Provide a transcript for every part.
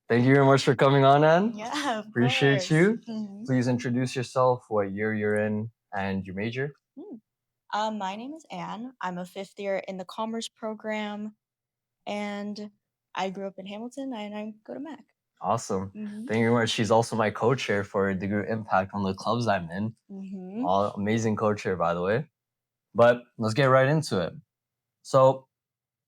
Thank you very much for coming on, Anne. Yeah, of Appreciate course. you. Mhm. Please introduce yourself, what year you're in, and your major. My name is Anne. I'm a fifth year in the commerce program, and I grew up in Hamilton, and I go to Mac. Awesome. Mm-hmm. Thank you very much. She's also my co-chair for Degree Impact, one of the clubs I'm in. Mm-hmm. All amazing co-chair, by the way. But let's get right into it. So,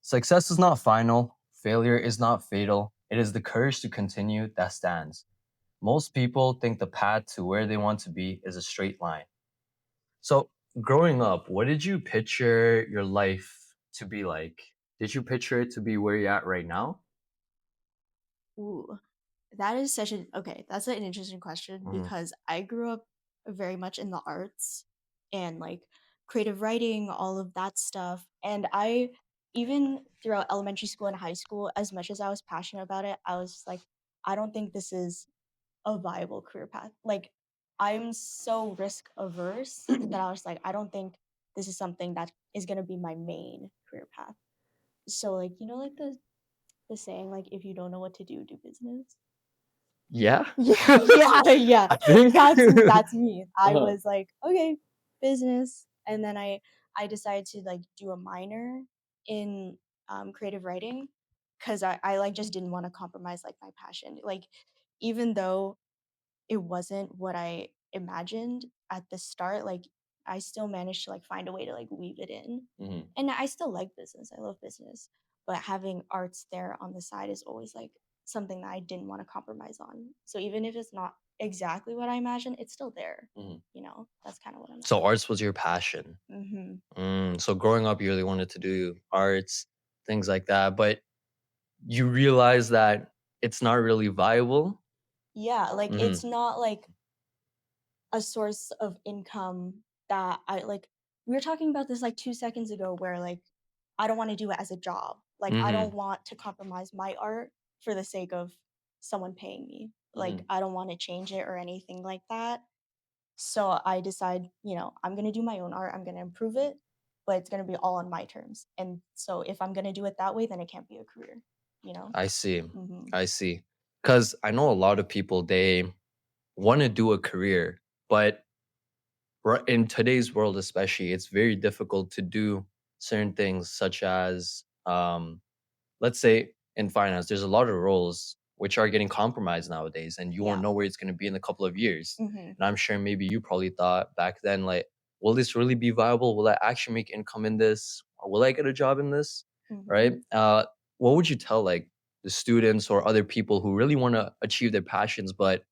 success is not final. Failure is not fatal. It is the courage to continue that stands. Most people think the path to where they want to be is a straight line. So, growing up, what did you picture your life to be like? Did you picture it to be where you're at right now? Ooh, that is such an okay. That's an interesting question Mhm. because I grew up very much in the arts and like creative writing, all of that stuff. And I even throughout elementary school and high school, as much as I was passionate about it, I was just like, I don't think this is a viable career path. Like I'm so risk averse that I was like, I don't think this is something that is gonna be my main career path. So like like the saying like if you don't know what to do, do business. Yeah. Yeah. I think. That's me. I Uh-huh. was like, okay, business, and then I decided to like do a minor in creative writing because I like just didn't want to compromise like my passion. Like even though it wasn't what I imagined at the start, like I still managed to like find a way to like weave it in. Mhm. And I still like business. I love business, but having arts there on the side is always like something that I didn't want to compromise on. So even if it's not exactly what I imagined, it's still there. Mhm. That's kind of what I'm So, arts was your passion. hmm So, growing up, you really wanted to do arts, things like that, but you realize that it's not really viable. Yeah, like Mhm. it's not like a source of income that I like. We were talking about this like 2 seconds ago, where like I don't want to do it as a job. Like I don't Mhm. want to compromise my art for the sake of someone paying me. Like Mhm. I don't want to change it or anything like that. So I decide, I'm gonna do my own art. I'm gonna improve it, but it's gonna be all on my terms. And so if I'm gonna do it that way, then it can't be a career. You know. I see. hmm I see. Because I know a lot of people, they want to do a career, but in today's world, especially, it's very difficult to do certain things, such as, let's say, in finance, there's a lot of roles which are getting compromised nowadays, and you won't Yeah. know where it's going to be in a couple of years. hmm And I'm sure maybe you probably thought back then, like, will this really be viable? Will I actually make income in this? Will I get a job in this? hmm Right? What would you tell, like, the students or other people who really want to achieve their passions, but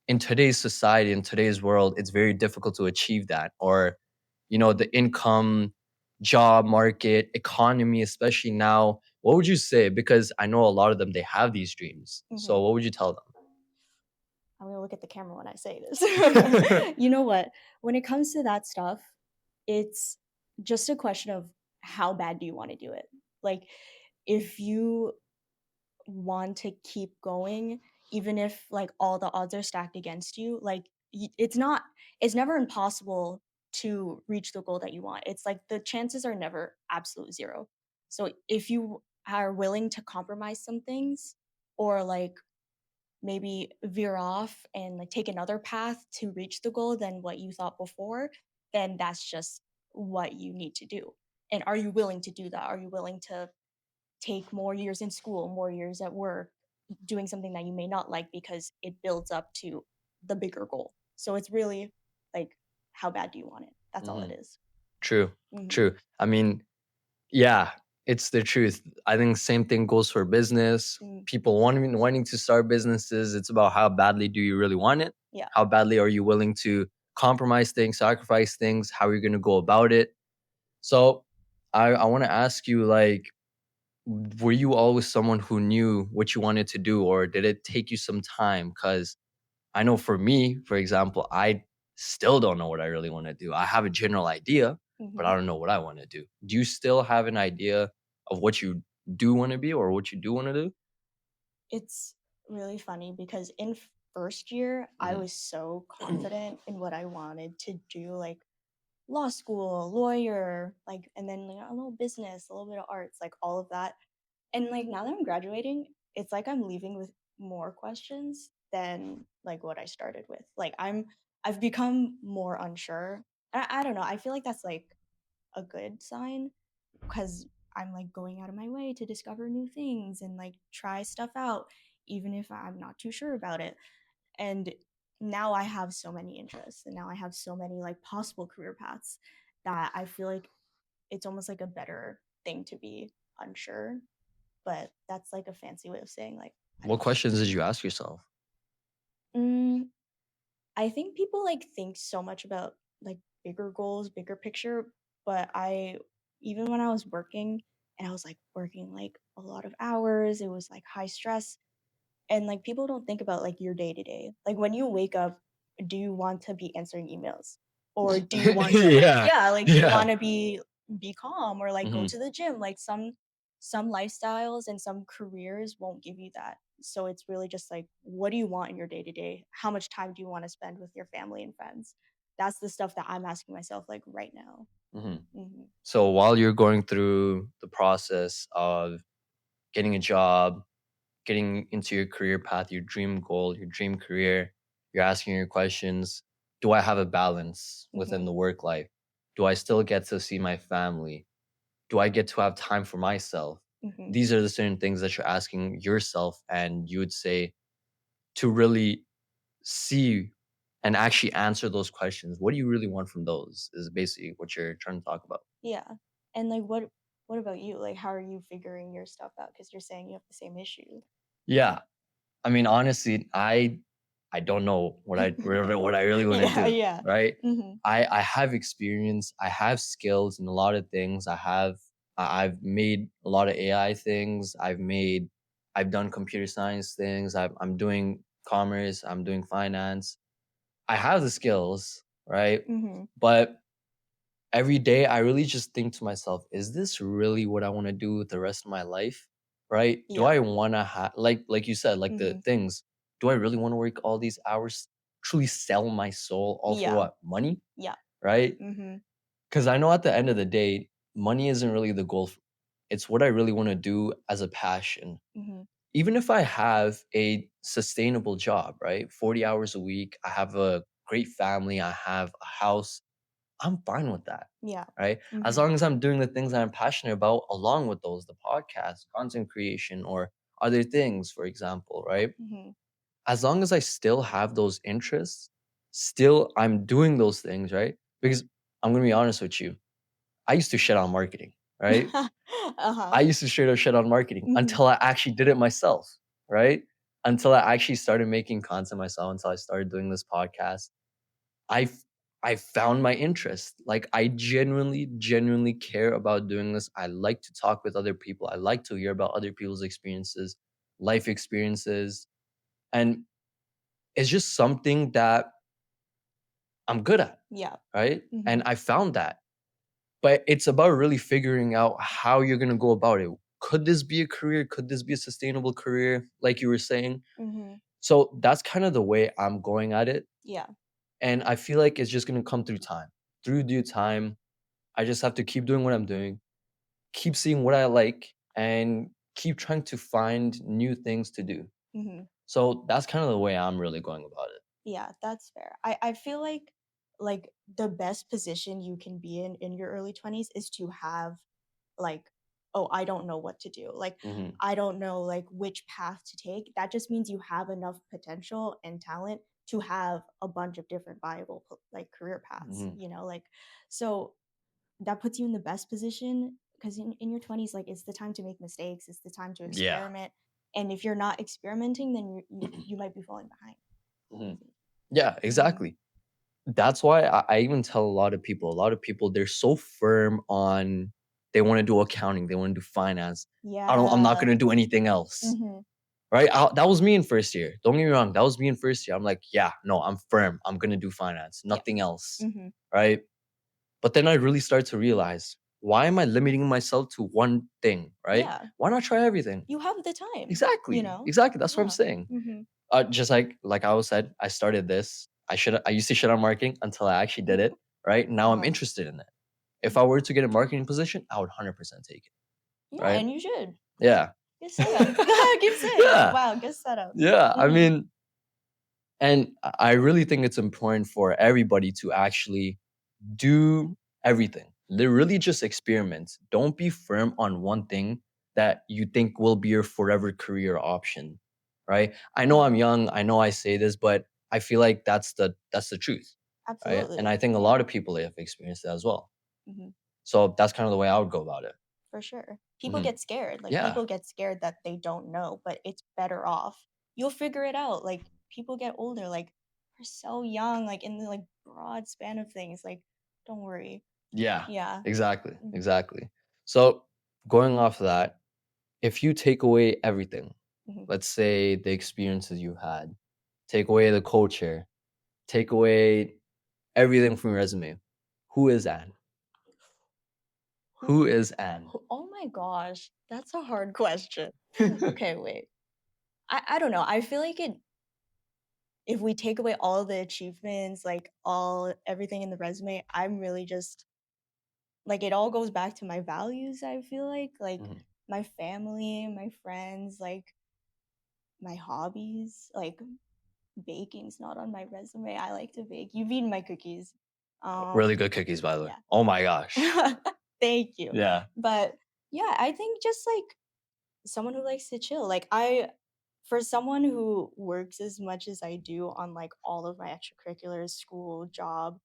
in today's society, in today's world, it's very difficult to achieve that? Or, the income, job market, economy, especially now, what would you say? Because I know a lot of them, they have these dreams. So hmm what would you tell I'm gonna look at the camera when I say this. them? You know what? When it comes to that stuff, it's just a question of how bad do you want to do it? Like, if you want to keep going, even if like all the odds are stacked against you, like it's never impossible to reach the goal that you want. It's like the chances are never absolute zero. So if you are willing to compromise some things or like maybe veer off and like take another path to reach the goal than what you thought before, then that's just what you need to do. And are you willing to do that? Are you willing to take more years in school, more years at work, doing something that you may not like because it builds up to the bigger goal? So it's really like, how bad do you want it? That's all it Mhm. is. True, Mm-hmm. true. I mean, yeah, it's the truth. I think same thing goes for business. Mm, People wanting to start businesses. It's about how badly do you really want it? yeah. How badly are you willing to compromise things, sacrifice things? How are you going to go about it? So, I want to ask you, like, were you always someone who knew what you wanted to do, or did it take you some time? Because I know for me, for example, I still don't know what I really want to do. I have a general idea, but hmm I don't know what I want to do. Do you still have an idea of what you do want to be or what you do want to do? It's really funny because in first year, I Mhm. was so confident in what I wanted to do, like law school, lawyer, like, and then like a little business, a little bit of arts, like all of that. And like now that I'm graduating, it's like I'm leaving with more questions than like what I started with. Like I've become more unsure. I don't know. I feel like that's like a good sign because I'm like going out of my way to discover new things and like try stuff out, even if I'm not too sure about it. And now I have so many interests and now I have so many like possible career paths that I feel like it's almost like a better thing to be unsure. But that's like a fancy way of saying like I What don't know. questions did you ask yourself? Mm, I think people like think so much about like bigger goals, bigger picture, but I even when I was working and I was like working like a lot of hours, it was like high stress. And like people don't think about like your day to day. Like when you wake up, do you want to be answering emails? Or do you want to Yeah. yeah, like do you Yeah. want to be calm or like go Mhm. to the gym? Like some lifestyles and some careers won't give you that. So it's really just like what do you want in your day to day? How much time do you want to spend with your family and friends? That's the stuff that I'm asking myself like right now. Mhm. Hmm. So while you're going through the process of getting a job, getting into your career path, your dream goal, your dream career, you're asking your questions. Do I have a balance within Hmm. the work life? Do I still get to see my family? Do I get to have time for myself? Hmm. These are the certain things that you're asking yourself, and you would say to really see and actually answer those questions. What do you really want from those? Is basically what you're trying to talk about. Yeah. And like what about you? Like how are you figuring your stuff out cuz you're saying you have the same issue? Yeah, I mean, honestly, I don't know what I really want to Yeah, do, yeah. right? Mhm. I have experience, I have skills in a lot of things. I've made a lot of AI things. I've done computer science things. I'm doing commerce. I'm doing finance. I have the skills, right? Mhm. But every day I really just think to myself, is this really what I want to do with the rest of my life? Right? Do Yeah. I want to have like you said, like the Mhm. things, do I really want to work all these hours, truly sell my soul all for Yeah. what? Money? Yeah. Right? Mhm. Cuz I know at the end of the day, money isn't really the goal. It's what I really want to do as a passion. Mhm. Even if I have a sustainable job, right? 40 hours a week, I have a great family, I have a house, I'm fine with that, Yeah. right? As Mhm. long as I'm doing the things that I'm passionate about along with those, the podcast, content creation, or other things, for example, right? Mhm. As long as I still have those interests, still I'm doing those things, right? Because I'm gonna be honest with you, I used to shit on marketing, right? Uh-huh. I used to straight up shit on marketing Mhm. until I actually did it myself, right? Until I actually started making content myself, until I started doing this podcast. I f I found my interest. Like, I genuinely care about doing this. I like to talk with other people. I like to hear about other people's experiences, life experiences, and it's just something that I'm good at, Yeah. right? And Mhm. I found that. But it's about really figuring out how you're gonna go about it. Could this be a career? Could this be a sustainable career, like you were saying? Mhm. So that's kind of the way I'm going at it, Yeah. and I feel like it's just gonna come through time. Through due time, I just have to keep doing what I'm doing, keep seeing what I like, and keep trying to find new things to do. Mhm. So that's kind of the way I'm really going about it. Yeah, that's fair. I feel like the best position you can be in your early 20s is to have like, oh, I don't know what to do. Like Mhm, I don't know like which path to take. That just means you have enough potential and talent to have a bunch of different viable like career paths, mhm. like so that puts you in the best position because in your 20s like it's the time to make mistakes, it's the time to Yeah. experiment. And if you're not experimenting, then you might be falling behind. Mhm. Yeah, Mhm. exactly. That's why I even tell a lot of people, they're so firm on they wanna do accounting, they wanna do finance. I'm not Yeah. gonna do anything else, Mhm. right? That was me in first year. Don't get me wrong, that was me in first year. I'm like, "Yeah, no, I'm firm. I'm gonna do finance, Yeah. nothing else." Mhm. Right? But then I really start to realize, why am I limiting myself to one thing, right? Yeah. Why not try everything? You have the time, Exactly, exactly, that's what I'm Yeah. saying. Mhm. Just like I always said, I started this. I used to shit on marketing until I actually did it, right? Now I'm Uh-huh. interested in it. If I were to get a marketing position, I would 100% take it, Yeah, right? and you should. Yeah. Good setup. Keep saying. Yeah. Wow, good setup. Yeah. I Mhm. mean, and I really think it's important for everybody to actually do everything. They really just experiment. Don't be firm on one thing that you think will be your forever career option, right? I know I'm Mhm. young, I know I say this, but I feel like that's the truth, right? And I Absolutely. think a lot Yeah. of people have experienced that as well. Mhm. So that's kind of the way I would go about it. For sure. People Mhm. get scared. Like Yeah. people get scared that they don't know, but it's better off. You'll figure it out. Like people get older. Like we're so young. Like in the like broad span of things. Like don't worry. Yeah. Yeah. Exactly. Mhm. Exactly. So going off of that, if you take away everything, Mhm. let's say the experiences you had, take away the culture, take away everything from your resume, who is Anne? Who, Who is Anne? oh my gosh, that's a hard question. Okay, wait. I don't know. I feel like it if we take away all the achievements, like all everything in the resume, I'm really just like it all goes back to my values, I feel like Mhm. my family, my friends, like my hobbies, like baking's not on my resume. I like to bake. You've eaten my cookies. Really good cookies, by the way. Oh my gosh. Yeah. Thank you. Yeah. But yeah, I think just like someone who likes to chill. Like I for someone who works as much as I do on like all of my extracurriculars, school, job,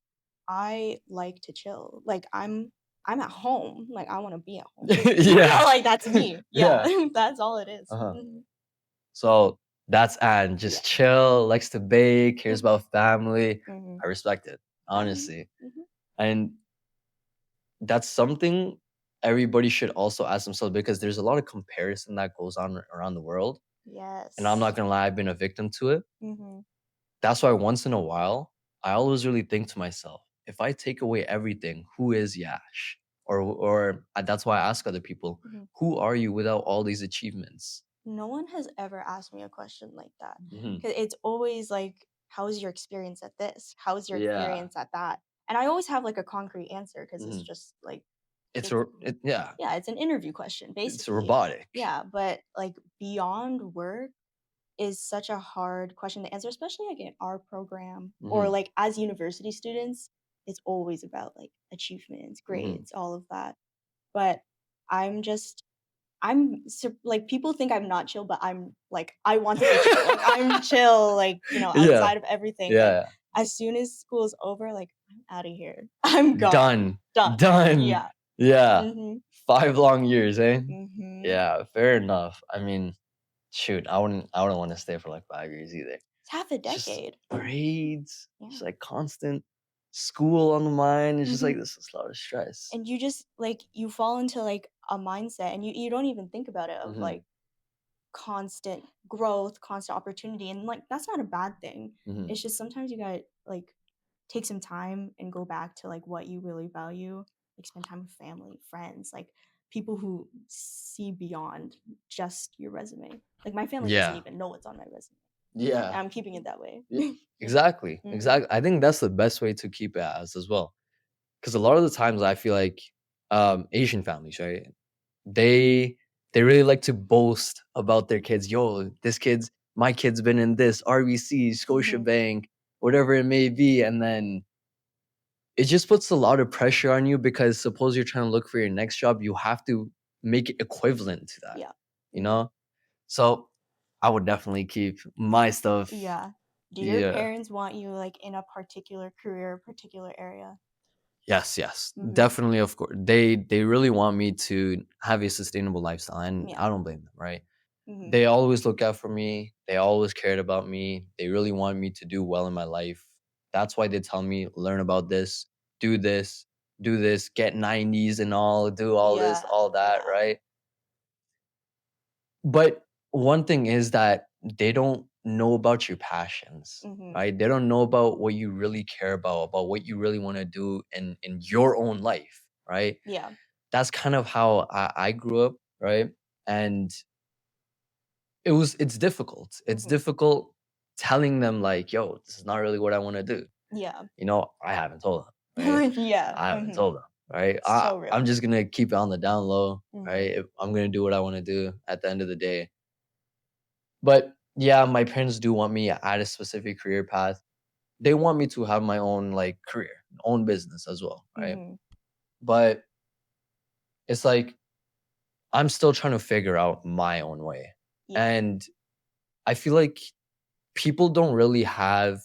I like to chill. Like I'm at home. Like I want to be at home. Yeah. Like that's me. Yeah. Yeah. That's all it is. Uh-huh. Mhm. So that's Anne. Yeah. Just chill, likes to bake, cares Mhm. about family. Mhm. I respect it, Mhm. honestly. Mhm. And that's something everybody should also ask themselves because there's a lot of comparison that goes on around the world. And I'm not Yes. gonna lie, I've been a victim to it. Mhm. That's why once in a while, I always really think to myself, if I take away everything, who is Yash? Or that's why I ask other people, Mhm. who are you without all these achievements? No one has ever asked me a question like that. Mhm. Cause it's always like, "How's your experience at this? How's your Yeah. experience at that?" And I always have, like, a concrete answer because it's Mhm. just, like It's it's a yeah, yeah, it's an interview question, it's basically. robotic. Yeah, but, like, beyond work is such a hard question to answer, especially, like, in our program or, Mhm. like, as university students, it's always about, like, achievements, Mhm. grades, all of that. But I'm just like, people think I'm not chill, but I'm like, I want to be chill. Like, I'm chill, like, Yeah. outside of everything. Like, Yeah. as soon as school's over, like, I'm out of here. I'm gone. Done. Done. Done. Yeah. Yeah. Mhm. 5 long years, eh? Mhm. Yeah, fair enough. I mean, shoot, I wouldn't wanna stay for, like, 5 years either. It's half a It's just decade. grades, Yeah. just, like, constant school on the mind. It's just, like, Mhm. this is a lot of stress. And you just like you fall into like a mindset and you don't even think about it of Mhm. like constant growth, constant opportunity. And like that's not a bad thing. Mhm. It's just sometimes you gotta like take some time and go back to like what you really value. Like spend time with family, friends, like people who see beyond just your resume. Like my family doesn't Yeah. even know what's on my resume. Yeah. And I'm keeping it that way. Yeah. Yeah. Exactly, Hmm. exactly. I think that's the best way to keep it as well. Because a lot of the times I feel like, Asian families, right? They they really like to boast about their kids. Yo, my kid's been in this RBC, Hmm. Scotiabank, whatever it may be, and then it just puts a lot of pressure on you because suppose you're trying to look for your next job, you have to make it equivalent to that, Yeah. you Hmm. know? So I would definitely keep my stuff. Yeah. Do your Yeah. parents want you like in a particular career, particular area? Yes, yes. Mhm. Definitely, of course. They really want me to have a sustainable lifestyle, and Yeah. I don't blame them, right? Mhm. They always look out for me. They always cared about me. They really want me to do well in my life. That's why they tell me, learn about do this, do this, get 90s and all, do all this, Yeah. all that, Yeah. right? But one thing is that they don't know about your passions, Mhm. right? They don't know about what you really care about what you really want to do in your own life, right? Yeah. That's kind of how I grew up, right? And it's difficult. It's Mhm. difficult telling them like, "Yo, this is not really what I wanna do." Yeah. I haven't told them, right? Yeah. I haven't Mhm. told them. right? So I'm real. just gonna keep it on the down low, Mhm. right? I'm gonna do what I want to do at the end of the day. But yeah, my parents do want me at a specific career path. They want me to have my own like career, own business as well, right? Mhm. But it's like I'm still trying to figure out my own way. Yeah. And I feel like people don't really have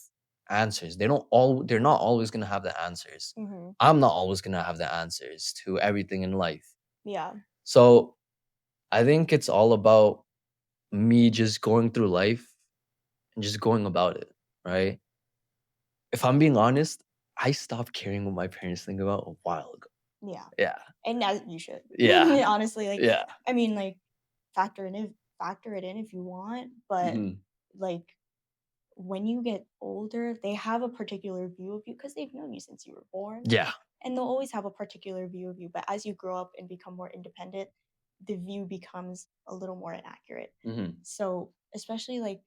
answers. They're not always going to have the answers. Mhm. I'm not always going to have the answers to everything in life. Yeah. So, I think it's all about me just going through life and just going about it, right? If I'm being honest, I stopped caring what my parents think about a while ago. Yeah. Yeah. And as you should. Yeah. Honestly, like, Yeah. I mean, like, factor it in if you want, but Mhm. like when you get older, they have a particular view of you because they've known you since you were born, Yeah. and they'll always have a particular view of you. But as you grow up and become more independent, the view becomes a little more inaccurate. Mhm. So, especially like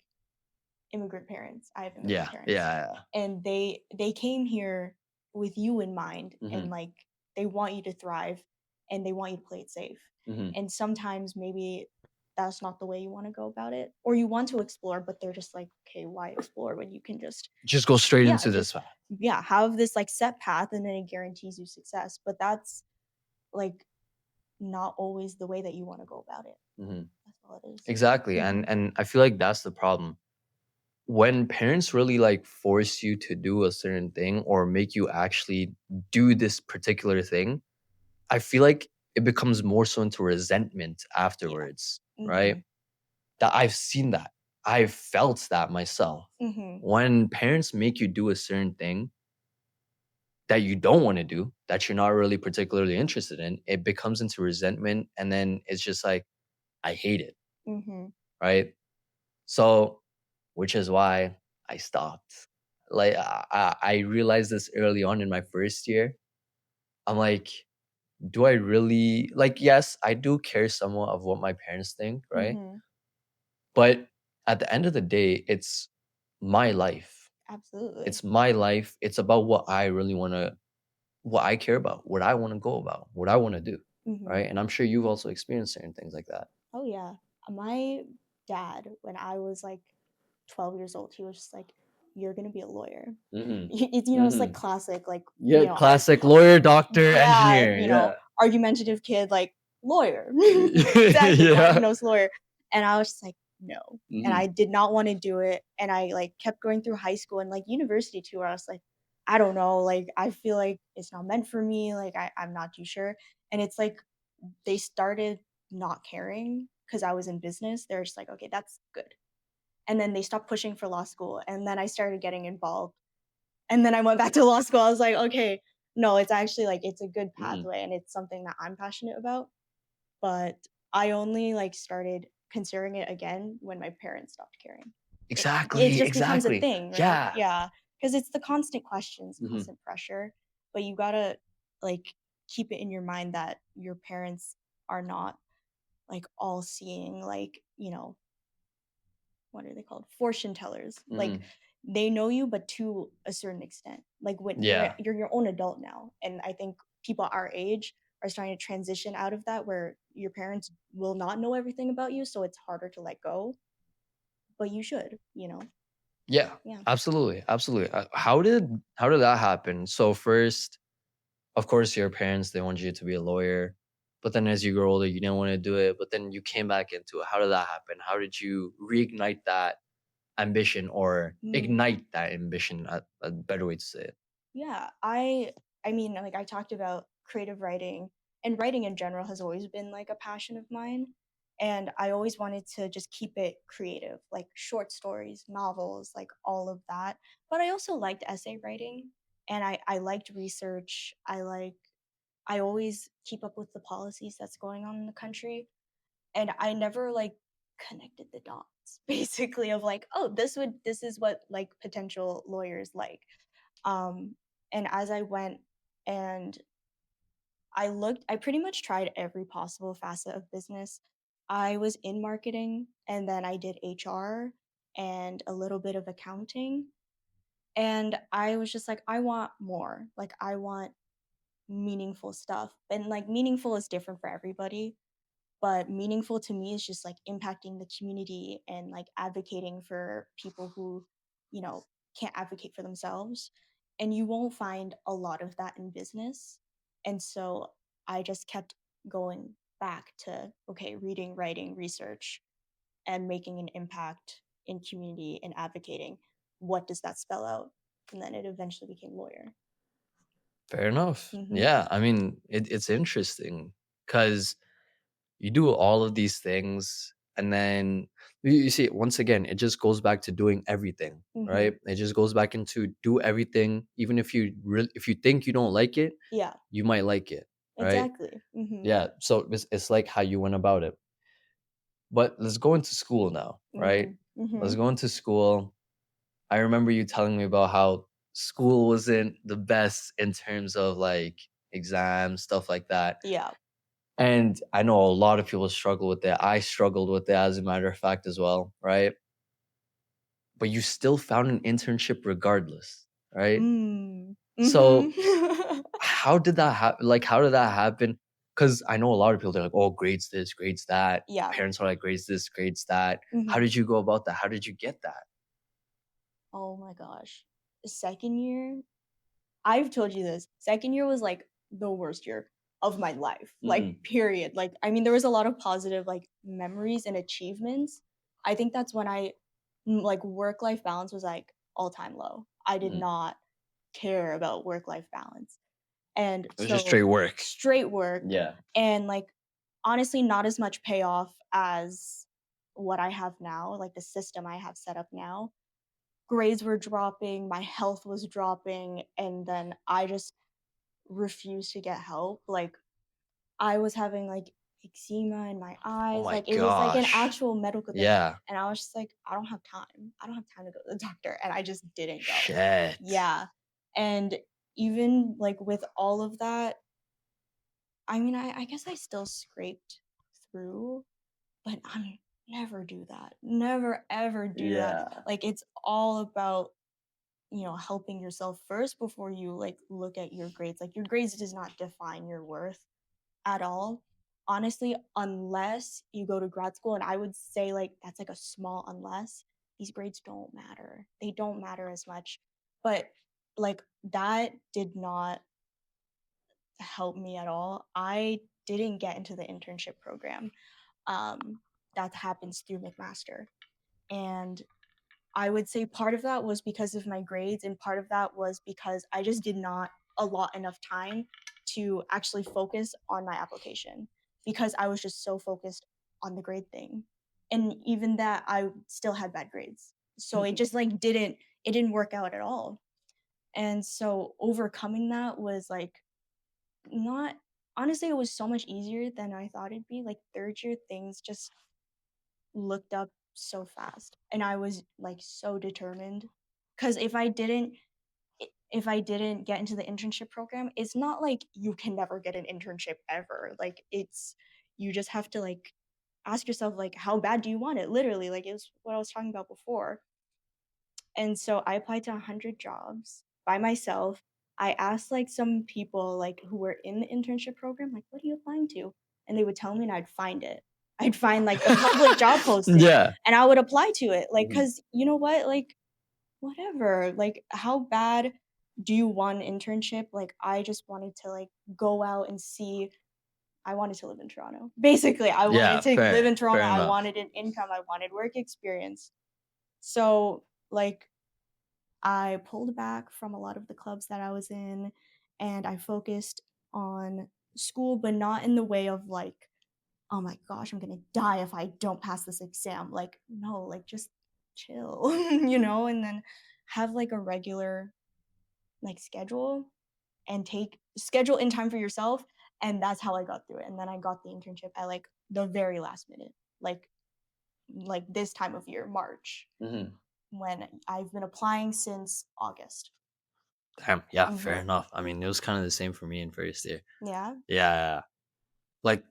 immigrant parents, I have immigrant Yeah. parents, Yeah. Yeah. and they came here with you in mind, and Mhm. like they want you to thrive, and they want you to play it safe. Mhm. And sometimes maybe that's not the way you want to go about it, or you want to explore, but they're just like, okay, why explore when you can just, Just go straight yeah, into this just, path. yeah, have this like set path, and then it guarantees you success. But that's like not always the way that you want to go about it. Mhm. That's all it is. Exactly, Mhm. and I feel like that's the problem. When parents really, like, force you to do a certain thing or make you actually do this particular thing, I feel like it becomes more so into resentment Yeah. afterwards, right? Mhm. That I've seen that. I've felt that myself. Mhm. When parents make you do a certain thing that you don't wanna do, that you're not really particularly interested in, it becomes into resentment, and then it's just like, "I hate it," Mhm. right? So, which is why I stopped. Like, I realized this early on in my first year. I'm like, do I really like, yes, I do care somewhat of what my parents think, right? Mhm. But at the end of the day, it's my life. Absolutely. It's my life. It's about what I really want to, what I care about, what I want to go about, what I want to do, Mhm. right? And I'm sure you've also experienced certain things like that. Oh, yeah. My dad, when I was, like, 12 years old, he was just like, "You're gonna be a lawyer." Mhm. It's, it's, like, Mhm. classic, like, Yeah, classic lawyer, doctor, yeah, engineer. Yeah. argumentative kid, like, "Lawyer." Exactly, Yeah. hard-nosed lawyer. And I was just like, "No." And I Mhm. did not wanna do it, and I, like, kept going through high school and, like, university too, where I was like, "I don't know, like, I feel like it's not meant for me, like, I'm not too sure." And it's like they started not caring because I was in business. They're just like, "Okay, that's good." And then they stopped pushing for law school, and then I started getting involved. And then I went back to law school. I was like, "Okay, no, it's actually like it's a good Mhm. pathway and it's something that I'm passionate about." But I only like started considering it again when my parents stopped caring. It Exactly, just becomes a exactly. thing, right? Yeah. Yeah, because it's the constant questions, Mhm. constant pressure, but you gotta like keep it in your mind that your parents are not like all seeing, like, what are they called? Fortune tellers. Like Mhm. they know you, but to a certain extent. Like when Yeah. you're your own adult now. And I think people our age are starting to transition out of that where your parents will not know everything about you. So it's harder to let go. But you should. Yeah. Yeah. Absolutely, absolutely. How did that happen? So first, of course, your parents, they want you to be a lawyer, but then as you grow older, you didn't wanna do it, but then you came back into it. How did that happen? How did you reignite that ambition or Mm. ignite that ambition, a better way to say it? Yeah, I mean, like I talked about creative writing, and writing in general has always been like a passion of mine. And I always wanted to just keep it creative, like short stories, novels, like all of that. But I also liked essay writing, and I liked research. I always keep up with the policies that's going on in the country. And I never like connected the dots basically of like, oh, this is what like potential lawyers like. um, and as I went and I pretty much tried every possible facet of business. I was in marketing and then I did HR and a little bit of accounting. And I was just like, I want more. Like, I want meaningful stuff. And like meaningful is different for everybody, but meaningful to me is just like impacting the community and like advocating for people who, you know, can't advocate for themselves. And you won't find a lot of that in business. And so I just kept going back to, okay, reading, writing, research, and making an impact in community and advocating. What does that spell out? And then it eventually became lawyer. Fair enough. Hmm. Yeah, I mean, it's interesting because you do all of these things, and then you see, once again, it just goes back to doing everything, Hmm. right? It just goes back into do everything, even if you think you don't like it, Yeah, you might like it, right? exactly. Hmm. Yeah. So it's like how you went about it. But let's go into school now, right? Hmm. Let's Hmm. go into school. I remember you telling me about how school wasn't the best in terms of like exams, stuff like that. Yeah. And I know a lot of people struggle with that. I struggled with that as a matter of fact as well, right? But you still found an internship regardless, right? Mm. So Mhm. how did that happen? Like, how did that happen? Because I know a lot of people, they're like, oh, grades this, grades that. Yeah. Parents are like, grades this, grades that. How Mhm. did you go about that? How did you get that? Oh my gosh. Second year, I've told you this. Second year was like the worst year of my life. Like Mm, period. Like I mean there was a lot of positive like memories and achievements. I think that's when like work life balance was like all-time low. I did mm. not care about work life balance. And It was just so straight work. straight work Yeah. and like honestly not as much payoff as what I have now, like the system I have set up now. Grades were dropping, my health was dropping, and then I just refused to get help. Like I was having like eczema in my Oh eyes. my Like it was like an gosh. actual medical thing. Yeah. And I was just like, I don't have time. I don't have time to go to the doctor. And I just didn't go. Shit. Yeah. And even like with all of that, I mean, I guess I still scraped through, but I'm never do that. Never ever do that. Yeah. Like it's all about helping yourself first before you like look at your grades. Like your grades does not define your worth at all. Honestly, unless you go to grad school, and I would say like that's like a small unless, these grades don't matter. They don't matter as much. But like that did not help me at all. I didn't get into the internship program. Um, that happens through McMaster. And I would say part of that was because of my grades, and part of that was because I just did not allot enough time to actually focus on my application because I was just so focused on the grade thing. And even that, I still had bad grades. So it just like it didn't work out at all. And so overcoming that was like not honestly, it was so much easier than I thought it'd be. Like third year things just looked up so fast and I was like so determined because if I didn't get into the internship program, it's not like you can never get an internship ever. Like it's you just have to like ask yourself like how bad do you want it? Literally, like it's what I was talking about before. And so I applied to 100 jobs by myself. I asked like some people like who were in the internship program, like, what are you applying to? And they would tell me and I'd find it. I'd find like the public job posting Yeah. and I would apply to it. Like, Mhm. cause you know what? Like, whatever. Like, how bad do you want an internship? Like, I just wanted to like go out and see. I wanted to live in Toronto. Basically, I wanted Yeah, to live fair. in Toronto. Fair I enough. wanted an income. I wanted work experience. So, like, I pulled back from a lot of the clubs that I was in and I focused on school, but not in the way of like, oh my gosh, I'm gonna die if I don't pass this exam. Like, no, like just chill, and then have like a regular like schedule and take schedule in time for yourself. And that's how I got through it. And then I got the internship at like the very last minute, like this time of year, March, Mhm. when I've been applying since August. Damn, yeah, fair Hmm. enough. I mean, it was kind of the same for me in first year. Yeah. Yeah, yeah, yeah. Like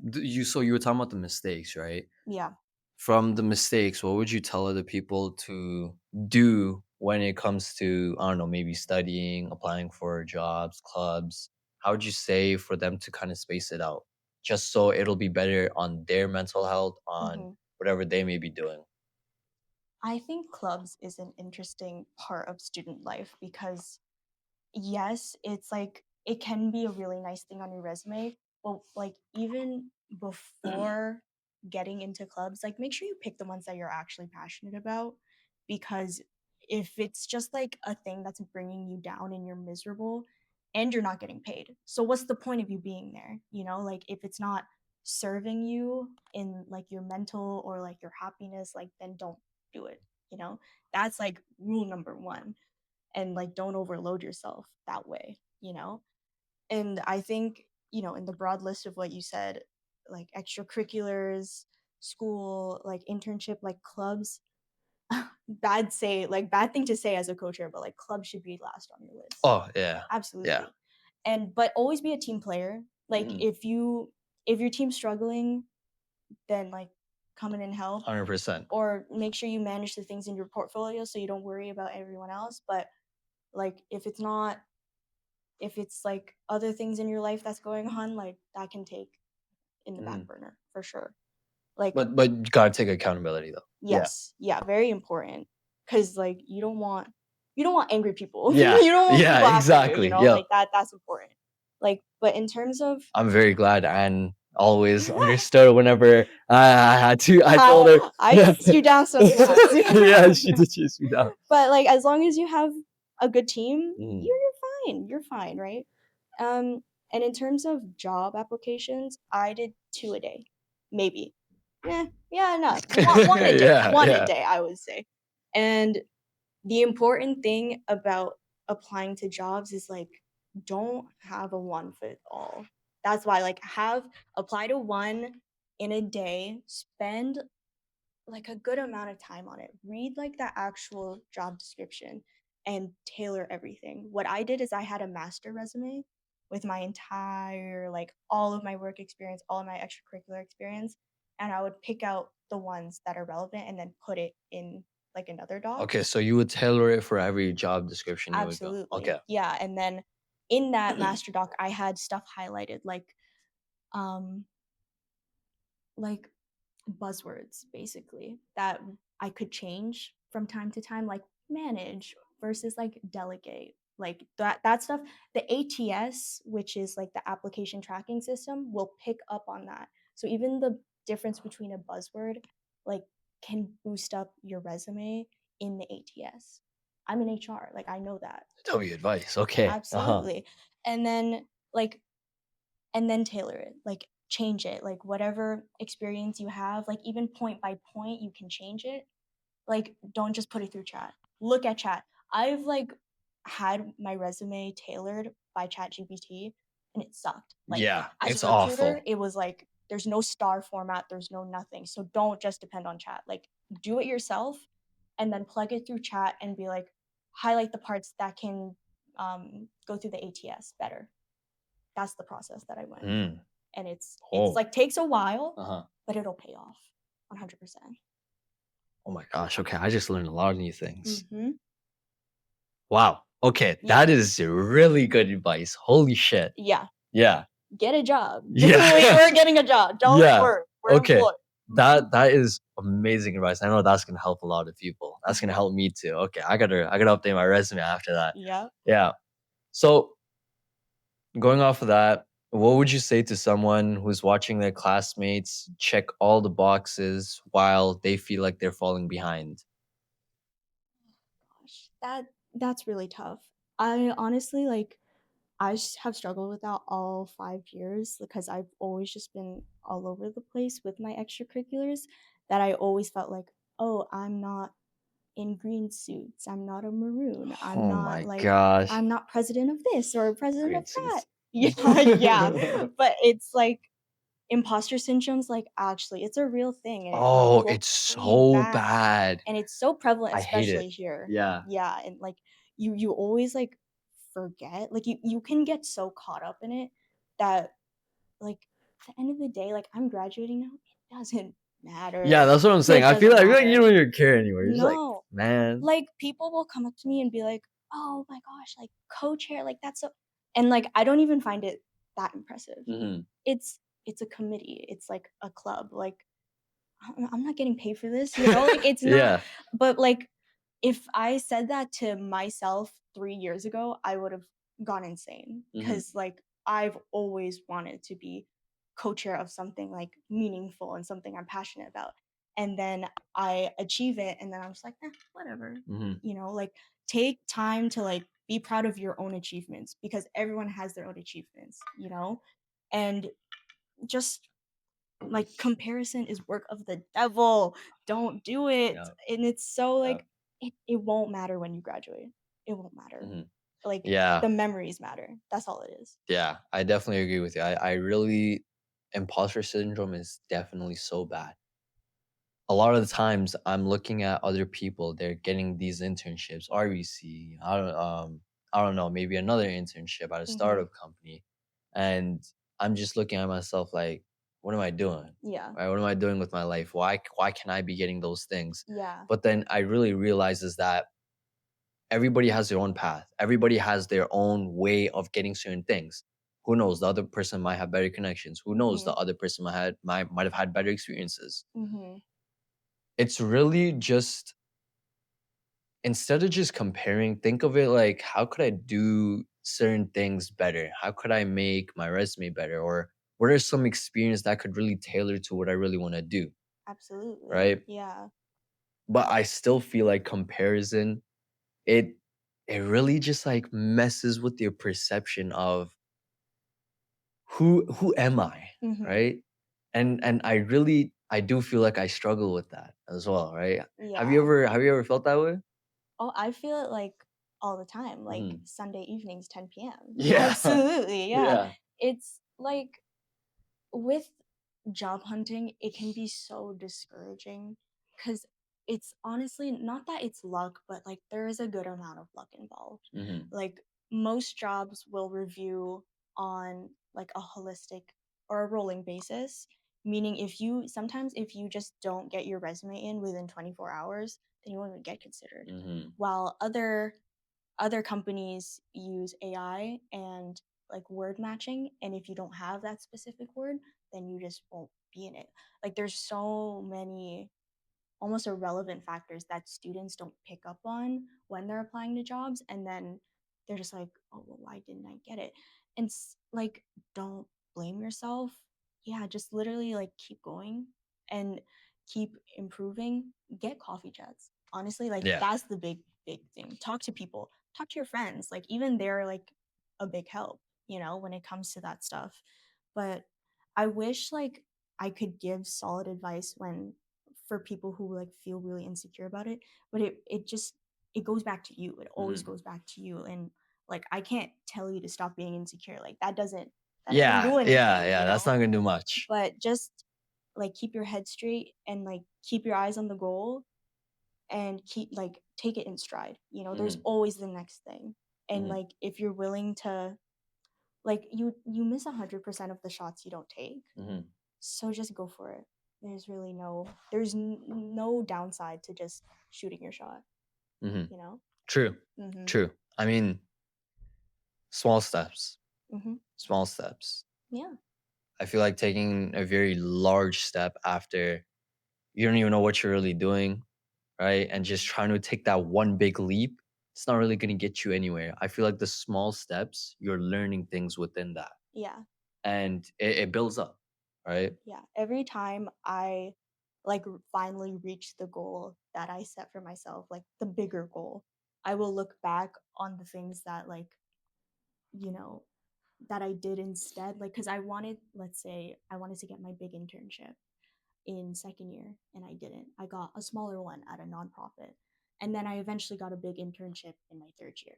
so you were talking about the mistakes, right? Yeah. From the mistakes, what would you tell other people to do when it comes to, I don't know, maybe studying, applying for jobs, clubs? how would you say for them to kind of space it out? Just so it'll be better on their mental health, on Mhm. whatever they may be doing. I think clubs is an interesting part of student life because yes, it's like it can be a really nice thing on your resume, but like even before getting into clubs, like make sure you pick the ones that you're actually passionate about because if it's just like a thing that's bringing you down and you're miserable and you're not getting paid. So what's the point of you being there? You know, like if it's not serving you in like your mental or like your happiness, like then don't do it, you know? That's like rule number 1 and like don't overload yourself that way, you know? And I think, you know, in the broad list of what you said, like extracurriculars, school, like internship, like clubs, bad thing to say as a co-chair, but like clubs should be last on your list. Oh yeah, yeah. Absolutely. And but always be a team player. Like Mm, if your team's struggling, then like come in and help 100%. or make sure you manage the things in your portfolio so you don't worry about everyone else. But like if it's like other things in your life that's going on, like that can take in the back Mm. burner for sure. Like, But you gotta take accountability though. Yeah. yes, yeah, very important. Cause like you don't want angry people. Yeah. You don't want Yeah, people after you, you exactly. know, Yeah. like that's important. Like, but in terms of I'm very glad Anne always understood whenever I had to. I told her. I chased you down sometimes. Yeah, she did chase me down. But like as long as you have a good team, Mm. you're fine. You're fine, right? Um, and in terms of job applications, I did 2 a day, maybe. Yeah, enough. One a day, Yeah, one a yeah. day, I would say. And the important thing about applying to jobs is like, don't have a one fit all. That's why, like, apply to one in a day, spend like a good amount of time on it. Read like the actual job description and tailor everything. What I did is I had a master resume with my entire like all of my work experience, all of my extracurricular experience, and I would pick out the ones that are relevant and then put it in like another doc. Okay, so you would tailor it for every job description you would go. Absolutely. Okay. Yeah, and then in that master doc I had stuff highlighted um like buzzwords basically that I could change from time to time, like manage versus like delegate. Like that stuff, the ATS, which is like the application tracking system, will pick up on that. So even the difference between a buzzword like can boost up your resume in the ATS. I'm in HR, like I know that. W advice. Okay. Uh-huh. Absolutely. And then like and then tailor it, like change it, like whatever experience you have, like even point by point you can change it. Like don't just put it through chat, look at chat. I've like had my resume tailored by chat gpt and it sucked. Like Yeah, as a it's recruiter awful. it was like there's no star format, there's no nothing, so don't just depend on chat. Like do it yourself and then plug it through chat and be like highlight the parts that can go through the ATS better. That's the process that I went, Mm. and it's Oh. like takes a while, Uh-huh. but it'll pay off 100%. Oh my gosh. Okay, I just learned a lot of new things. Mhm. Wow. Okay, Yeah. that is really good advice. Holy shit. Yeah. Yeah. Get a job. Yeah. We're getting a job. Don't Yeah. work. We're Okay. employed. That is amazing advice. I know that's gonna help a lot of people. That's gonna Mhm. help me too. Okay, I gotta update my resume after that. Yeah. Yeah. So going off of that, what would you say to someone who's watching their classmates check all the boxes while they feel like they're falling behind? Gosh, that's really tough. I honestly like have struggled with that all 5 years because I've always just been all over the place with my extracurriculars that I always felt like, oh, I'm not in green suits. I'm not a maroon. Oh my gosh. I'm not president of this or president of Green that. suits. Yeah, yeah. But it's like imposter syndrome's like actually it's a real thing and it Oh, looks it's pretty so bad. bad. And it's so prevalent I hate it. especially here. Yeah. Yeah, and like you always like forget. Like you can get so caught up in it that like at the end of the day, like I'm graduating now. It doesn't Yeah, matter. that's what I'm saying. It doesn't I feel like you matter. don't even care anymore. You're just like, No. man. Like, people will come up to me and be like, "Oh my gosh, like, co-chair, like, that's so," And, like, I don't even find it that impressive. Mhm. It's a committee, it's like a club, like, I'm not getting paid for this, you know? Like, it's not, Yeah. but, like, if I said that to myself 3 years ago, I would've gone insane Mhm. because, like, I've always wanted to be co-chair of something, like, meaningful and something I'm passionate about, and then I achieve it, and then I'm just like, "Eh, whatever." Mhm. You know? Like, take time to, like, be proud of your own achievements because everyone has their own achievements, you know? And just like, comparison is work of the devil. Don't do it. Yeah. And it's so, Yeah. like, it won't matter when you graduate. It won't matter. Mhm. Like, Yeah. the memories matter. That's all it is. Yeah. I definitely agree with you. I really imposter syndrome is definitely so bad. A lot of the times I'm looking at other people, they're getting these internships, RVC, I don't know, maybe another internship at a Mhm. startup company. And I'm just looking at myself like, what am I doing? Yeah. Right? What am I doing with my life? Why can I be getting those things? Yeah. But then I really realize is that everybody has their own path. Everybody has their own way of getting certain things. Who knows? The other person might have better connections. Who knows? The Mhm. other person might have had better experiences. Mhm. It's really just instead of just comparing, think of it like how could I do certain things better? How could I make my resume better? Or what are some experience that could really tailor to what I really want to do? Absolutely. Right. Yeah. But I still feel like comparison, it it really just like messes with your perception of who am I? Mhm. Right. And I do feel like I struggle with that as well, right? Yeah. Have you ever felt that way? Oh, I feel it, like, all the time, like, Mhm. Sunday evenings, 10 PM. Yeah. Absolutely, yeah. Yeah. It's like with job hunting, it can be so discouraging because it's honestly not that it's luck, but like there is a good amount of luck involved. Mhm. Like most jobs will review on like a holistic or a rolling basis, meaning if you just don't get your resume in within 24 hours, then you won't even get considered. Mhm. While other companies use AI and like word matching, and if you don't have that specific word, then you just won't be in it. Like there's so many almost irrelevant factors that students don't pick up on when they're applying to jobs, and then they're just like, oh well, why didn't I get it? And like, don't blame yourself. Yeah, just literally like keep going and keep improving. Get coffee chats, honestly, like Yeah. that's the big thing. Talk to people, talk to your friends, like even they're like a big help, when it comes to that stuff. But I wish like I could give solid advice when for people who like feel really insecure about it, but it goes back to you. It always Mhm. goes back to you, and like I can't tell you to stop being insecure. Like that doesn't Yeah, do yeah, anything, yeah, that's not gonna do much. but just like keep your head straight and like keep your eyes on the goal and keep like take it in stride. There's Mhm. always the next thing. And Mhm. like if you're willing to, like, you miss 100% of the shots you don't take, Mhm. so just go for it. There's no downside to just shooting your shot, Mhm. you know? True. Mhm. True. I mean, small steps. Mhm. Small steps. Yeah. I feel like taking a very large step after you don't even know what you're really doing, right? And just trying to take that one big leap, it's not really gonna get you anywhere. I feel like the small steps, you're learning things within that. Yeah. And it builds up, right? Yeah. Every time I like finally reach the goal that I set for myself, like the bigger goal, I will look back on the things that you know, that I did instead. Like, cause let's say I wanted to get my big internship in second year and I didn't. I got a smaller one at a nonprofit. And then I eventually got a big internship in my third year.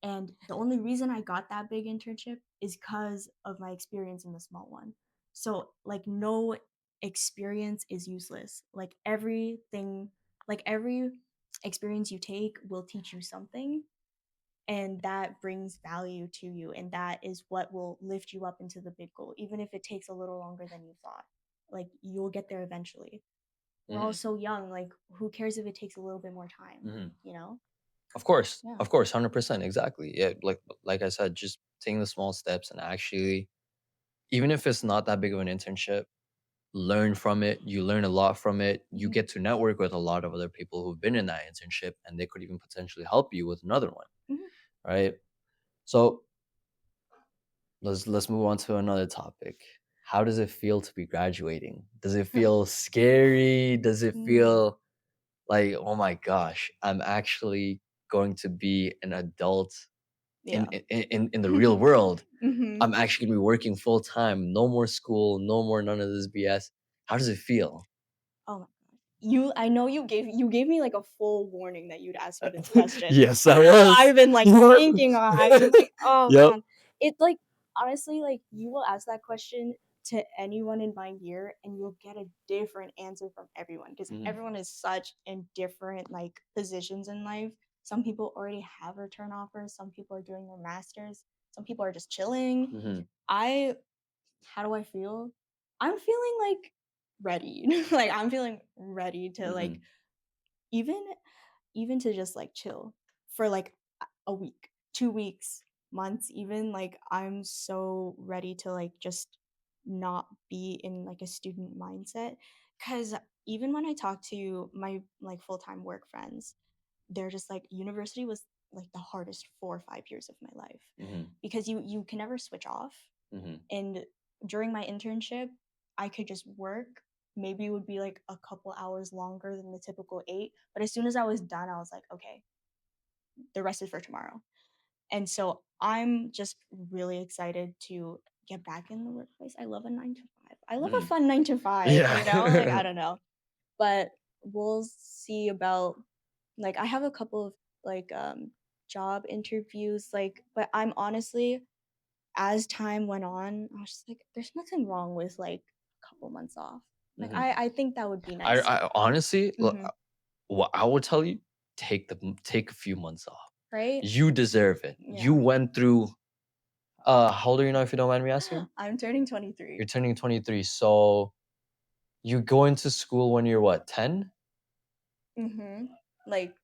And the only reason I got that big internship is because of my experience in the small one. So, like, no experience is useless. Every experience you take will teach you something, and that brings value to you, and that is what will lift you up into the big goal, even if it takes a little longer than you thought. Like, you'll get there eventually. We're all Mhm. so young, like, who cares if it takes a little bit more time, Mhm. you know? Of course. Yeah. Of course, 100%, exactly. Yeah, like I said, just taking the small steps and actually, even if it's not that big of an internship, learn from it. You learn a lot from it. You Mhm, get to network with a lot of other people who've been in that internship, and they could even potentially help you with another one, mhm. right? So let's move on to another topic. How does it feel to be graduating? Does it feel scary? Does it Mm, feel like, oh my gosh, I'm actually going to be an adult yeah. in the real world? Mhm. I'm actually gonna be working full time. No more school. No more none of this BS. How does it feel? Oh my god. I know you gave me, like, a full warning that you'd ask me this question. Yes, I was. I've been, like, thinking on I've been like, "Oh, Yep. man." It, like honestly, like, you will ask that question to anyone in my year, and you'll get a different answer from everyone because Mhm, everyone is such in different, like, positions in life. Some people already have return offers, some people are doing their masters, some people are just chilling. mhm, I How do I feel? I'm feeling, like, ready. Like, I'm feeling ready to, like, mhm, even even to just, like, chill for, like, a week, 2 weeks, months even, like, I'm so ready to, like, just not be in, like, a student mindset. Cause even when I talk to my, like, full-time work friends, they're just like, "University was, like, the hardest 4 or 5 years of my life." mhm, Because you can never switch off. mhm, And during my internship, I could just work. Maybe it would be like a couple hours longer than the typical 8, but as soon as I was done, I was like, "Okay, the rest is for tomorrow." And so I'm just really excited to get back in the workplace. I love a 9 to 5. I love a mhm. fun 9 to 5, you know? Like, I Yeah. don't know. But we'll see about like I have a couple of like job interviews like but I'm honestly as time went on, I was just like, there's nothing wrong with like a couple months off. Like Mhm. I think that would be I nice. I honestly, Mhm. what I would tell you, take a few months off. Right? You deserve it. You Yeah. went through how old are you now if you don't mind me asking? I'm turning 23. You're turning 23. So you go into school when you're what, 10? Mhm. Like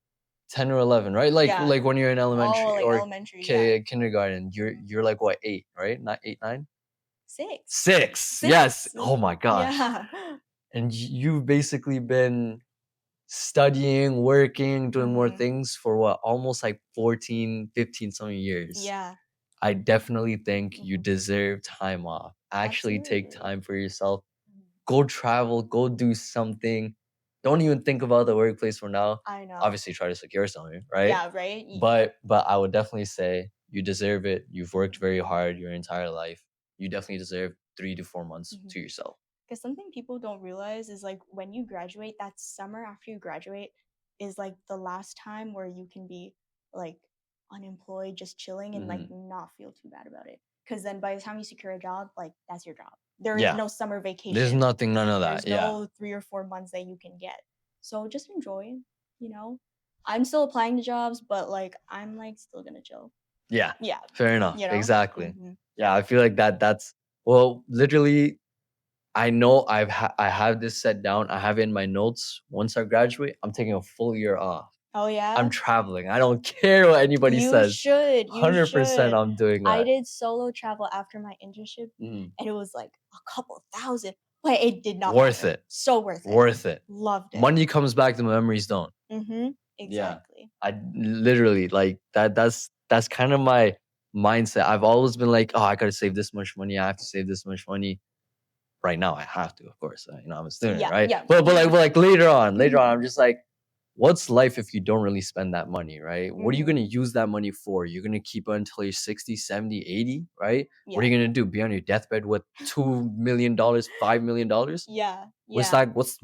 10 or 11, right? yeah. Like when you're in Oh, elementary like or elementary, yeah. kindergarten, Mhm. you're like what, 8, right? Not 8, 9? 6. 6. Yes. 6. Oh my gosh. Yeah. And you've basically been studying, working, doing more Mhm. things for what, almost like 14, 15 something years. Yeah. I definitely think you Mhm. deserve time off. Actually take Absolutely. time for yourself. Mhm. Go travel, go do something. Don't even think about the workplace for now. I know. Obviously try to secure something, right? Yeah, right? But I would definitely say you deserve it. You've worked very hard your entire life. You definitely deserve 3 to 4 months Mhm. to yourself. Because something people don't realize is like when you graduate, that summer after you graduate is like the last time where you can be like unemployed, just chilling and like Mhm. not feel too bad about it. Because then by the time you secure a job, like that's your job. There is Yeah. no summer There's vacation, nothing, none of that. there's Yeah. no 3 or 4 months that you can get. So just enjoy, you know? I'm still applying to jobs, but like I'm like still gonna chill. Yeah. Yeah, Fair enough. you know? Exactly. Hmm. Yeah, I feel like that's well, literally I know I have this set down. I have it in my notes. Once I graduate, I'm taking a full year off. Oh I'm yeah? traveling. I don't care what anybody You says. should, you 100% should. I'm doing I that. did solo travel after my internship, Mhm. and it was like a couple thousand, but it did not Worth matter. it. So worth it. Worth it. Loved it. Money comes back, the memories don't. Mhm. Yeah. Exactly. I literally like that's kind of my mindset. I've always been like, "Oh, I got to save this much money. I have to save this much money." Right now I have to, of course. I'm a student, Yeah, right? yeah. But like later on, Mhm. I'm just like, what's life if you don't really spend that money, right? What are you Mhm. gonna use that money for? You're gonna keep it until you're 60, 70, 80, right? What are Yeah. you gonna do? Be on your deathbed with $2 million, $5 million? Yeah. What's Yeah. that? What's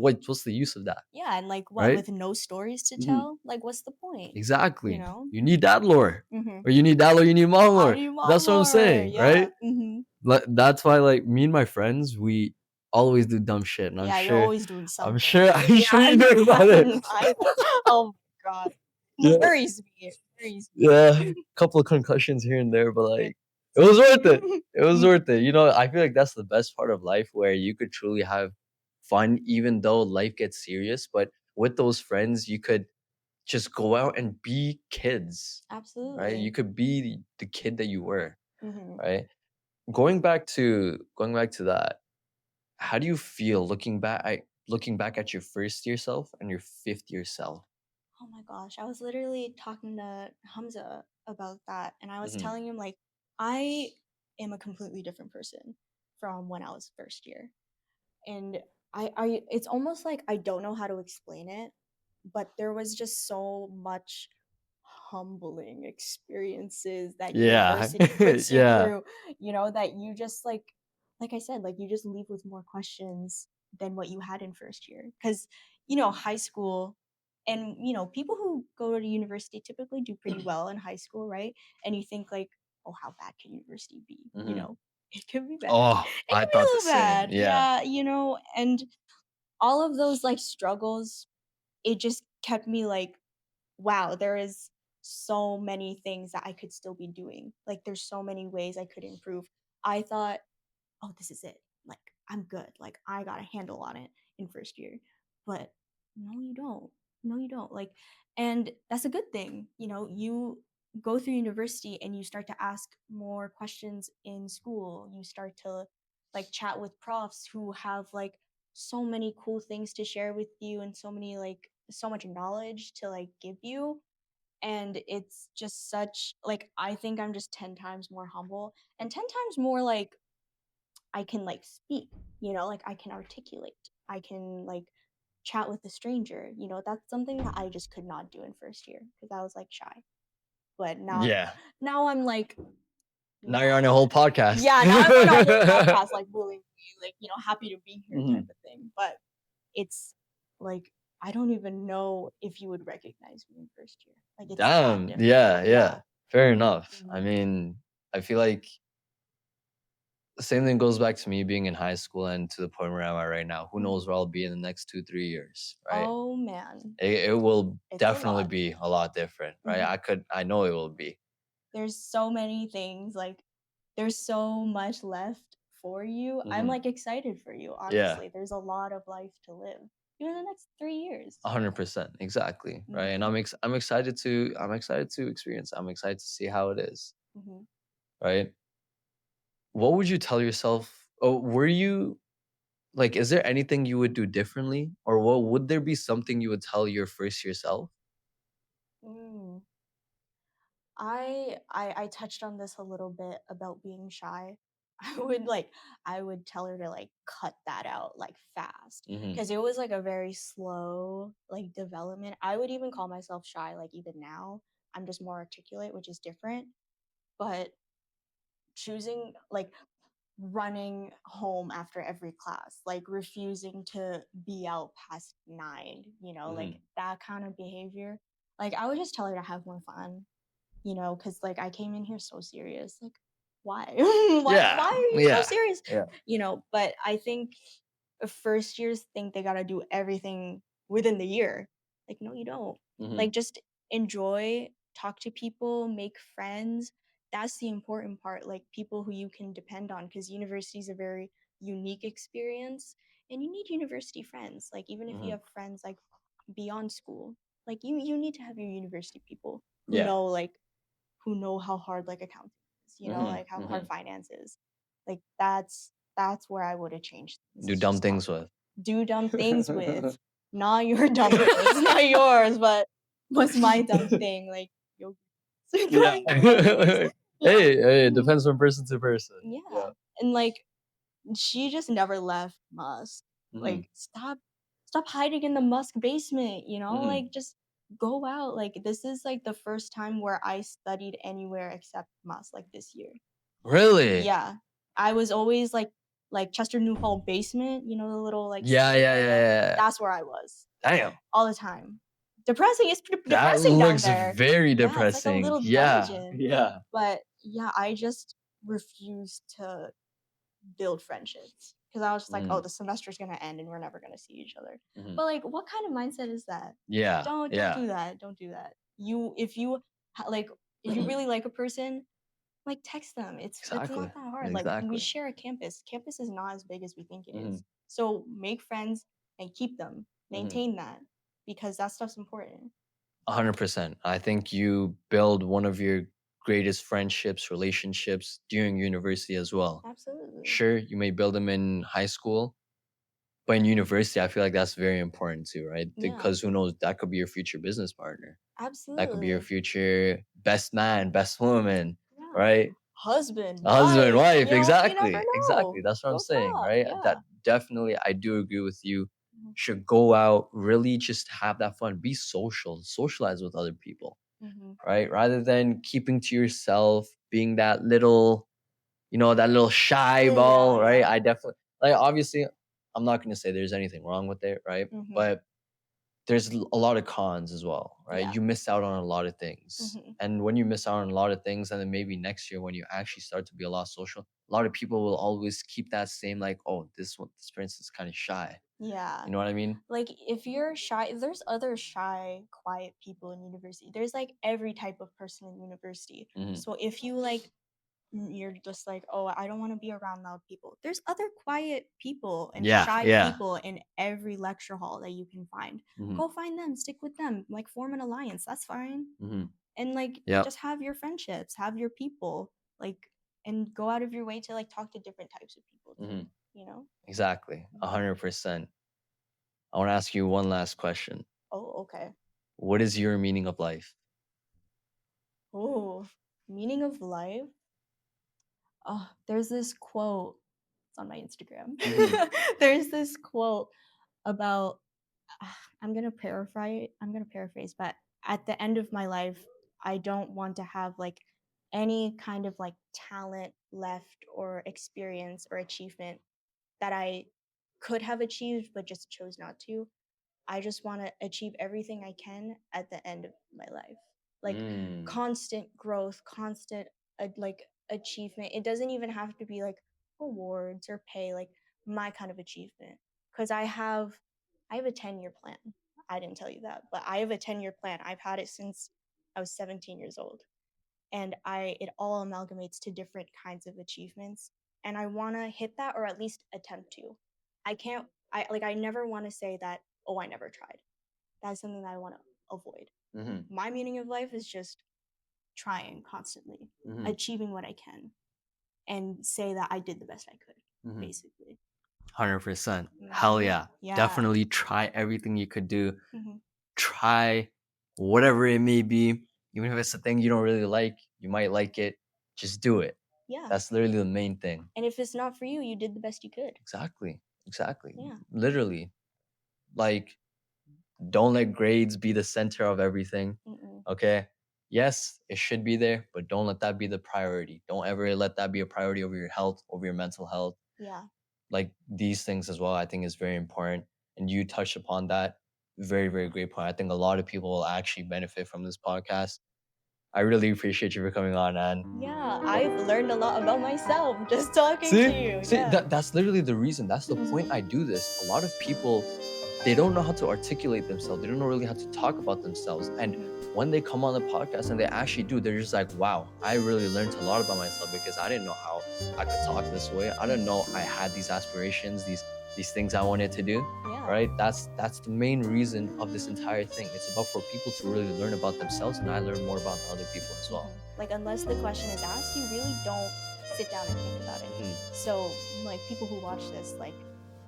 the use of that, Yeah, and like what, right? with no stories to Mhm. tell? Like what's the point? You Exactly. know? You need that lore, Mhm. or you need that lore. You need mom I lore. need more That's what I'm lore. saying, Yeah. right? Mhm. That's why, like, me and my friends, we always do dumb shit, and Yeah, you're always doing something. I'm Yeah, sure you know about it. I know. Oh my god. Yeah, Worries me. It worries yeah, me. couple of concussions here and there, but Yeah. like, it was worth it. It was Mhm. worth it. I feel like that's the best part of life where you could truly have fun, even though life gets serious. But with those friends, you could just go out and be kids, right? You Absolutely. could be the kid that you were. Mhm. right? Going back to that, how do you feel looking back at your first year self and your fifth year self? Oh my gosh, I was literally talking to Hamza about that, and I was Mhm. telling him like I am a completely different person from when I was first year. And I it's almost like I don't know how to explain it, but there was just so much humbling experiences that Yeah. university puts you Yeah. through, that you just like I said, like you just leave with more questions than what you had in first year. Because, high school and people who go to university typically do pretty well in high school, right? And you think like, oh, how bad can university be? Mhm. It can be bad. Oh, It I can be a thought the little same. bad. Yeah. Yeah, and all of those like struggles, it just kept me like, wow, there is so many things that I could still be doing. Like there's so many ways I could improve. I thought, oh, this is it. Like I'm good. Like I got a handle on it in first year. But no, you don't. No, you don't. Like, and that's a good thing. You go through university and you start to ask more questions in school. You start to like chat with profs who have like so many cool things to share with you and so much knowledge to like give you. And it's just such like I think I'm just 10 times more humble and 10 times more like I can like speak, like I can articulate. I can like chat with a stranger. That's something that I just could not do in first year because I was like shy. But Yeah. now I'm like, Now you're on wow. a whole podcast. Yeah, now I'm on a whole podcast, like willingly, like, happy to be here type Mhm. of thing. But it's like I don't even know if you would recognize me in first year. Like it's that Damn. different. Yeah, Yeah. yeah. Fair enough. I Mhm. mean, I feel like the same thing goes back to me being in high school and to the point where I'm at right now. Who knows Mhm. where I'll be in the next 2, 3 years, right? Oh man, It will it's a definitely lot. be a lot different, right? Mhm. I know it will be. There's so many things, like, there's so much left for you. I'm, Mhm. like, excited for you, Yeah. honestly. There's a lot of life to live, even in the next 3 years. 100%. Exactly, right? And Mhm, I'm excited to experience. I'm excited to see how it is, mhm. right? What would you tell yourself? Oh, were you like, is there anything you would do differently? Or what would there be something you would tell your first yourself? Mm. I touched on this a little bit about being shy. I would, like I would tell her to, like, cut that out, like, fast, Mhm. because it was, like, a very slow, like, development. I would even call myself shy, like, even now. I'm just more articulate, which is different, but choosing like running home after every class, like refusing to be out past 9, like Mhm. that kind of behavior. Like I would just tell her to have more fun, because like I came in here so serious. Like, why? why Yeah. are you so Yeah. serious? Yeah. But I think first years think they gotta do everything within the year. Like, no, you don't. Mhm. Like, just enjoy, talk to people, make friends. That's the important part. Like people who you can depend on, because university is a very unique experience, and you need university friends. Like even if you Mhm. have friends like beyond school, like you need to have your university people who Yeah. know how hard like accounting is, Mhm. like how hard Mhm. finance is. Like that's where I would have changed things. Do Is dumb just talk things with. do dumb things with, not your dumb things, not yours, but what's my dumb thing? Like yogurt. Yeah. Going to yogurts. Yeah. Hey, it Mhm. depends from person to person. Yeah. Yeah. And like she just never left Musk. Mhm. Like stop hiding in the Musk basement, Mhm. like just go out. Like this is like the first time where I studied anywhere except Musk like this year. Really? Yeah. I was always like Chester Newhall basement, the little like Yeah, study yeah, yeah, area. yeah, yeah. That's where I was Damn. all the time. Depressing. It's That depressing down looks there. very Yeah, it's like a depressing. little Yeah. dungeon. Yeah. But yeah, I just refused to build friendships because I was just like, oh, Mhm. the semester's gonna end and we're never gonna see each other. Mhm. But like, what kind of mindset is that? Yeah. Don't Yeah. do that. Don't do that. Like if you really like a person, like text them. It's Exactly. not that hard. Like we Exactly. share a campus. Campus is not as big as we think it Mhm. is. So make friends and keep them. Mhm. Maintain that because that stuff's important. 100%. I think you build one of your greatest friendships, relationships during university as well. Absolutely. Sure, you may build them in high school, but in university, I feel like that's very important too, right? Yeah. Because who knows, that could be your future business partner. That could be your Absolutely. future best man, best woman, Yeah. right? Husband, A husband, wife, you know, you exactly, never exactly. know. That's what I'm Go saying, talk. right? That Yeah. definitely, I do agree with you. Mhm. Should go out, really just have that fun, be social, socialize with other people, Mhm. right? Rather than keeping to yourself, being that little, that little shy ball, Yeah, right? yeah. I definitely, like, obviously, I'm not going to say there's anything wrong with it, right? Mhm. But there's a lot of cons as well, right? Yeah. You miss out on a lot of things. Mhm. And when you miss out on a lot of things, and then maybe next year when you actually start to be a lot social, a lot of people will always keep that same, like, oh, this person is kind of shy. Yeah. You know what I mean? Like if you're shy, there's other shy, quiet people in university. There's like every type of person in university. Mhm. So if you like you're just like, oh, I don't want to be around loud people. There's other quiet people and Yeah, shy yeah. people in every lecture hall that you can find. Mhm. Go find them, stick with them, like form an alliance. That's fine. Mhm. And like Yep. just have your friendships, have your people, like, and go out of your way to like talk to different types of people too. Mhm. You know? Exactly. 100%. I want to ask you one last question. Oh, okay. What is your meaning of life? Oh, meaning of life. Oh, there's this quote. It's on my Instagram. Mhm. There's this quote about I'm gonna paraphrase, but at the end of my life, I don't want to have like any kind of like talent left or experience or achievement that I could have achieved but just chose not to. I just want to achieve everything I can at the end of my life. Like Mm. constant growth, constant like achievement. It doesn't even have to be like awards or pay, like my kind of achievement. Cuz I have a 10-year plan. I didn't tell you that, but I have a 10-year plan. I've had it since I was 17 years old. And it all amalgamates to different kinds of achievements, and I want to hit that or at least attempt to. I never want to say that, oh, I never tried. That's something that I want to avoid. Mhm. My meaning of life is just trying constantly, Mhm. achieving what I can, and say that I did the best I could, Mhm. basically. 100%. Hell yeah. Yeah. Definitely try everything you could do. Mhm. Try whatever it may be. Even if it's a thing you don't really like, you might like it. Just do it. Yeah. That's literally the main thing. And if it's not for you, you did the best you could. Exactly. Exactly. Yeah. Literally. Like, don't let grades be the center of everything. Mm-mm. Okay. Yes, it should be there, but don't let that be the priority. Don't ever let that be a priority over your health, over your mental health. Yeah. Like these things as well, I think is very important. And you touched upon that. Very, very great point. I think a lot of people will actually benefit from this podcast. I really appreciate you for coming on, man. Yeah, I've learned a lot about myself just talking to you. See, Yeah. that's literally the reason. That's the point I do this. A lot of people, they don't know how to articulate themselves. They don't know really how to talk about themselves. And when they come on the podcast and they actually do, they're just like, wow, I really learned a lot about myself because I didn't know how I could talk this way. I didn't know I had these aspirations, these things I wanted to do. Yeah. Right? That's the main reason of this entire thing. It's about for people to really learn about themselves, and I learn more about the other people as well. Like unless the question is asked, you really don't sit down and think about it. So like people who watch this like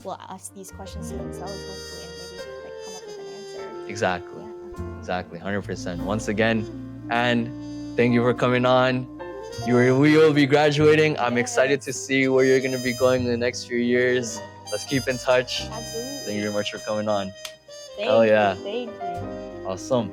will ask these questions to themselves hopefully and maybe like come up with an answer. Exactly. Yeah. Exactly. 100%. Once again, and thank you for coming on. We will be graduating. I'm excited to see where you're going to be going in the next few years. Let's keep in touch. Absolutely. Thank you very much for coming on. Thank Hell yeah. you. Thank you. Awesome.